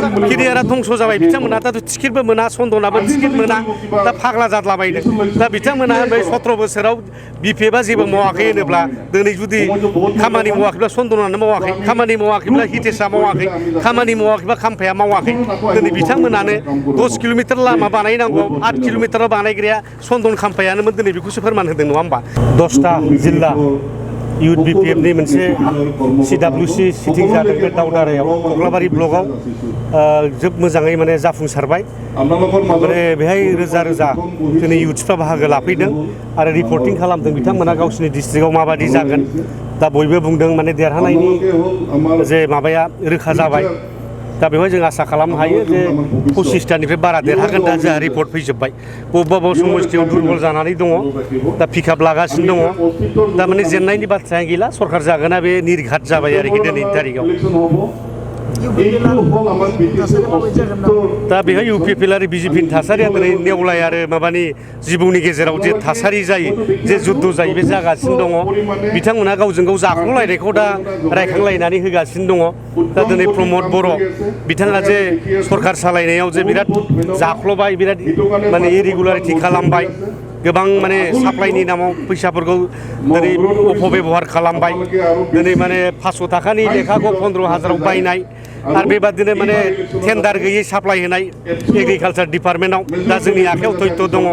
केरियारा धंस जाबाय बिथांमोना दा टिकेटबो मोना सन्दनाबो टिकेट मोना दा फाग्ला जाद्लाबायदों दा बिथांमोना बै 17 बोसोराव बिपिएफआ जेबो मावाखै होनोब्ला दिनै जुदि खामानि मावाखैब्ला सन्दनानो मावाखै खामानि मावाखैब्ला हितेशआ मावाखै खामानि मावाखैब्ला खाम्फाया मावाखै दिनै बिथांमोनानो 10 किल'मिटार लामा बानायनांगौ 8 किल'मिटाराव बानायग्राया सन्दन खाम्फायानोमोन दिनै बेखौसो फोरमान होदों नङा होमबा 10टा जिल्ला इउथ बिपिएफनि मोनसे सिडब्लिउसि सिटिं जादों बे दावदारायाव कक्लाबारि ब्लकआव जोब मोजाङै माने जाफुंसारबाय माने बेहाय रोजा रोजा दिनै इउथ्सफ्रा बाहागो लाफैदों आरो रिपर्टिं खालामदों बिथांमोना गावसिनि डिस्ट्रिक्टआव माबादि जागोन दा बयबो बुंदों माने देरहानायनि जे माबाया रोखा जाबाय दा बेवहाय जों आसा खालामनो हायो जे 25टानिफ्राय बारा देरहागोन दा जोंहा रिपर्ट फैजोब्बाय बबेबा समस्थियाव दुर्बल जानानै दङ दा पिकआप लागासिनो दङ दा माने जेननायनि बाथ्राया गैला सरकार जागोना बे निर्घात जाबाय आरोखि दिनैनि तारिखआव दा बेहाय इउपिपिएल आरो बिजेपिनि थासारिया दिनै नेवलाय आरो माबानि जिबौनि गेजेराव जे थासारि जायो जे जुद्ध जायो बे जागासिनो दङ बिथांमोना गावजों गाव जाख्ल'लायनायखौ दा रायखांलायनानै होगासिनो दङ दा दिनै प्रमद बर' बिथाङा जे सरकार सालायनायाव जे बिराद जाख्ल'बाय बिराद माने इरेगुलारिटि खालामबाय गोबां माने साप्लाइनि नामाव फैसाफोरखौ दिनै अपबेबहार खालामबाय दिनै माने 500 थाखानि लेखाखौ 15,000आव बायनाय आरो बेबादिनो माने टेन्डार गैयै साप्लाइ होनाय एग्रिकालचार डिपार्टमेन्टआव दा जोंनि आखायाव तथ्य दङ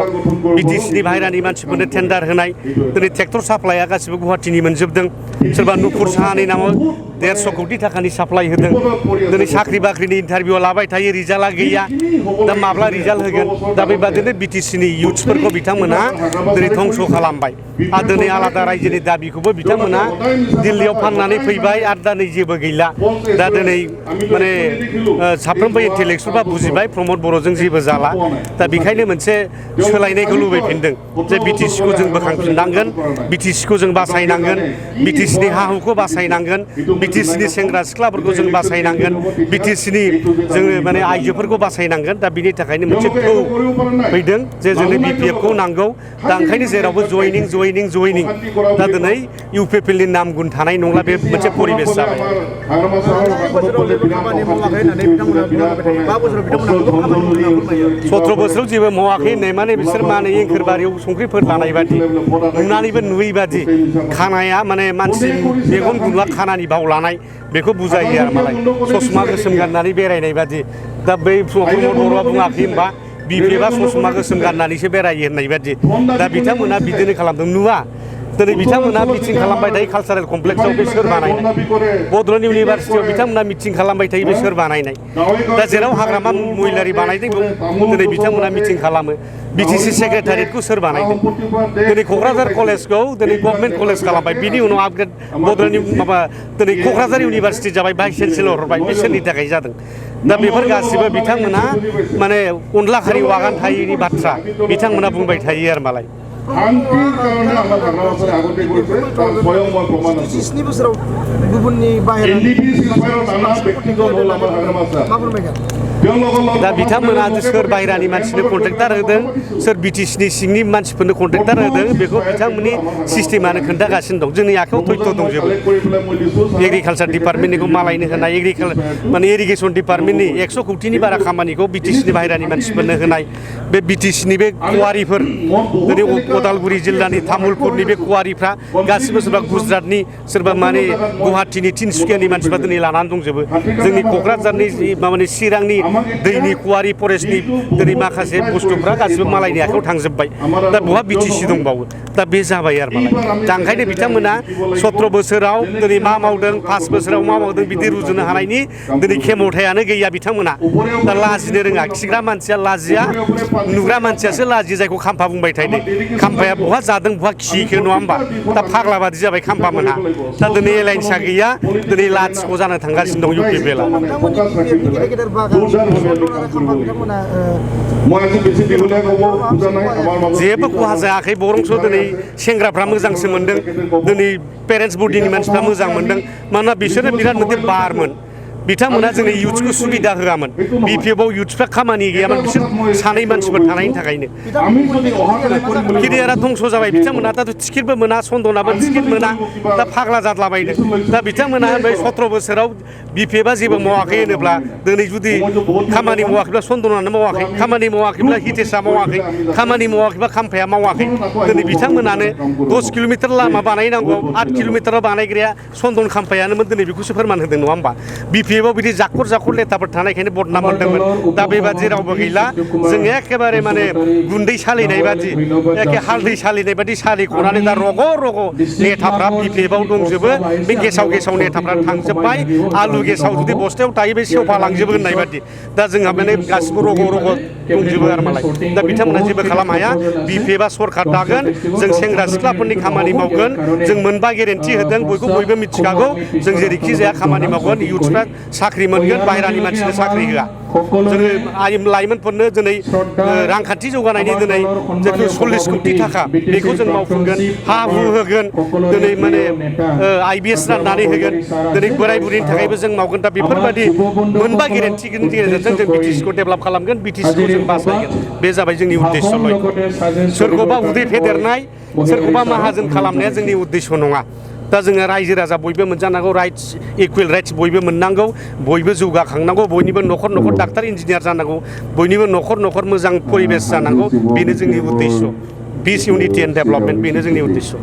बिटिसिनि बाहेरानि मानसिफोरनो टेन्डार होनाय दिनै ट्रेक्टर साप्लाइआ गासिबो गुवाहाटीनि मोनजोबदों सोरबा नुपुर साहानि नामाव 150 कोटि थाखानि साप्लाइ होदों दिनै साख्रि बाख्रिनि इन्टारभिउ लाबाय थायो रिजाल्टआ गैया दा माब्ला रिजाल्ट होगोन दा बेबादिनो बिटिसिनि इउथ्सफोरखौ बिथांमोना दिनै धंस खालामबाय आरो दिनै आलादा रायजोनि दाबिखौबो बिथांमोना दिल्लीयाव फाननानै फैबाय आरो दा नै जेबो गैला दा दिनै माने साफ्रोमबो इन्टेलेक्सुयेलफ्रा बुजिबाय प्रमद बर'जों जेबो जाला दा बेखायनो मोनसे सोलायनायखौ लुबैफिनदों जे बिटिसिखौ जों बोखांफिननांगोन बिटिसिखौ जों बासायनांगोन बिटिसिनि हा हुखौ बासायनांगोन बिटिसिनि सेंग्रा सिख्लाफोरखौ जों बासायनांगोन बिटिसिनि जोङो माने आइजोफोरखौ बासायनांगोन दा बिनि थाखायनो मोनसे थौ फैदों जे जोंनो बिपिएफखौ नांगौ दा ओंखायनो जेरावबो जयनिं दा दिनै इउपिपिएलनि नाम गुन थानाय नंला बे मोनसे परिबेस जाबाय 17 बोसोराव जेबो मावाखै होननाय माने बिसोर माने एंखोरबारियाव संख्रिफोर लानाय बादि नुनानैबो नुयै बादि खानाया माने मानसि मेगन गुनुआ खानानि बाव लानाय बेखौ बुजायो आरो मालाय ससमा गोसोम गाननानै बेरायनाय बादि दा बै प्रमद बर'आ बुङाखै होनबा बिपिएफआ ससमा गोसोम गाननानैसो बेरायो होननाय बादि दा बिथांमोना बिदिनो खालामदों नुवा दिनै बिथांमोना मिटिं खालामबाय थायो कालचारेल कमप्लेक्सआव बे सोर बानायनाय बड'लेण्ड इउनिभारसिटियाव बिथांमोना मिटिं खालामबाय थायो बे सोर बानायनाय दा जेराव हाग्रामा महिलारि बानायदों दिनै बिथांमोना मिटिं खालामो बिटिसि सेक्रेटारियेटखौ सोर बानायदों दिनै क'क्राझार कलेजखौ दिनै गभर्नमेन्ट कलेज खालामबाय बिनि उनाव आपग्रेड बड'लेण्ड माबा दिनै क'क्राझार इउनिभारसिटि जाबाय भाइस चेन्सेलर हरबाय बे सोरनि थाखाय जादों दा बेफोर गासिबो बिथांमोना माने अनला खारि वागान थायिनि बाथ्रा बिथांमोना बुंबाय थायो आरो मालाय শান্তিৰ কাৰণে আমাৰ ভাৰতবৰ্ষৰ আগতে গৈছে তাৰ স্বয়ং মই প্ৰমাণ আছে 7 বছৰ গুবুননি বাহিৰ এনডিপি সিস্টেমৰ নানা ব্যক্তিগত হল আমাৰ ভাৰতবৰ্ষ दा बिथांमोना सोर बाहेरानि मानसिनो कन्ट्रेक्टार होदों सोर बिटिसिनि सिंनि मानसिफोरनो कन्ट्रेक्टार होदों बेखौ बिथांमोननि सिस्टेमानो खोन्थागासिनो दं जोंनि आखायाव तथ्य दंजोबो एग्रिकालचार डिपार्टमेन्टनिखौ मालायनो होनाय माने इरिगेसन डिपार्टमेन्टनि 100 कोटिनि बारा खामानिखौ बिटिसिनि बाहेरानि मानसिफोरनो होनाय बे बिटिसिनि बे कुवारिफोर दिनै उदालगुरि जिल्लानि तामुलपुरनि बे कुवारिफ्रा गासिबो सोरबा गुजरातनि सोरबा माने गुवाहाटीनि तिनसुकियानि मानसिफ्रा दिनै लानानै दंजोबो जोंनि क'क्राझारनि माने चिरांनि दैनि कुवारि फरेस्टनि दिनै माखासे बुस्थुफ्रा गासिबो मालायनि आखायाव थांजोब्बाय दा बहा बिटिसि दंबावो दा बे जाबाय आरो मालाय दा ओंखायनो बिथांमोना 17 बोसोराव दिनै मा मावदों 5 बोसोराव मा मावदों बिदि रुजुनो हानायनि दिनै खेमथायानो गैया बिथांमोना दा लाजिनो रोङा खिग्रा मानसिया लाजिया नुग्रा मानसियासो लाजियो जायखौ खाम्फा बुंबाय थायो खाम्फाया बहा जादों बहा खिखो नङा होमबा दा फाग्ला बादि जाबाय खाम्फा मोनहा दा दिनै एलायन्सआ गैया दिनै लाथिख' जानो थांगासिनो दं इउपिपिएलआ जेबो खहा जायाखै बरंसो दिनै सेंग्राफ्रा मोजांसो मोनदों दिनै पेरेन्टस बडिनि मानसिफ्रा मोजां मोनदों मानोना बिसोरो बिराद मोनसे बारमोन बिथांमोना जोंनि इयुथ्सखौ सुबिदा होआमोन बिपिएफआव इयुथ्सफ्रा खामानि गैयामोन बिसोर सानै मानसिफोर थानायनि थाखायनो केरियारा धंस जाबाय बिथांमोना दा टिकेटबो मोना सन्दनाबो टिकेट मोना दा फाग्ला जाद्लाबायदों दा बिथांमोना बे 17 बोसोराव बिपिएफआ जेबो मावाखै होनोब्ला दिनै जुदि खामानि मावाखैब्ला सन्दनानो मावाखै खामानि मावाखैब्ला हितेशआ मावाखै खामानि मावाखैब्ला खाम्फाया मावाखै दिनै बिथांमोनानो 10 किल'मिटार लामा बानायनांगौ 8 किल'मिटाराव बानायग्राया सन्दन खाम्फायानोमोन दिनै बेखौसो फोरमान होदों नङा होमबा बिपिएफआव बिदि जाखर लेथाफोर थानायखायनो बदनाम मोनदोंमोन दा बेबादि रावबो गैला जों एखेबारे माने गुन्दै सालिनाय बादि एखे हालदै सालिनाय बादि सालिख'नानै दा रग' नेथाफ्रा बिपिएफआव दंजोबो बे गेसाव नेथाफ्रा थांजोब्बाय आलु गेसाव जुदि बस्थायाव थायो बे सेवफालांजोबो होननाय बादि दा जोंहा माने गासिबो रग' दंजोबो आरो मालाय दा बिथांमोना जेबो खालामनो हाया बिपिएफआ सरखार दागोन जों सेंग्रा सिख्लाफोरनि खामानि मावगोन जों मोनबा गेरेन्टि होदों बयबो मिथिखागौ जों जेरैखि जाया खामानि मावगोन इयुथ्सफ्रा साख्रि मोनगोन बाहेरानि मानसिनो साख्रि होआ जोङो लाइमोनफोरनो दिनै रांखान्थि जौगानायनि दिनै जिथु 40 कोटि थाखा बेखौ जों मावफुंगोन हा हु होगोन दिनै माने IBS राननानै होगोन दिनै बोराय बुरिनि थाखायबो जों मावगोन दा बेफोरबायदि मोनबा गेरेन्टिनि गेजेरजों जों बिटिसिखौ डेभेलप खालामगोन बिटिसिखौ जों बासायगोन बे जाबाय जोंनि उद्देश्य सोरखौबा उदै फेदेरनाय सोरखौबा माहाजोन खालामनाया जोंनि उद्देश्य नङा दा जोङो रायजो राजा बयबो मोनजानांगौ राइट्स इकुवेल राइट्स बयबो मोननांगौ बयबो जौगाखांनांगौ बयनिबो न'खर डाक्टार इन्जिनियार जानांगौ बयनिबो न'खर मोजां परिबेस जानांगौ बेनो जोंनि उद्देश्य पिस इउनिटि एन्ड डेभेलपमेन्ट बेनो जोंनि उद्देश्य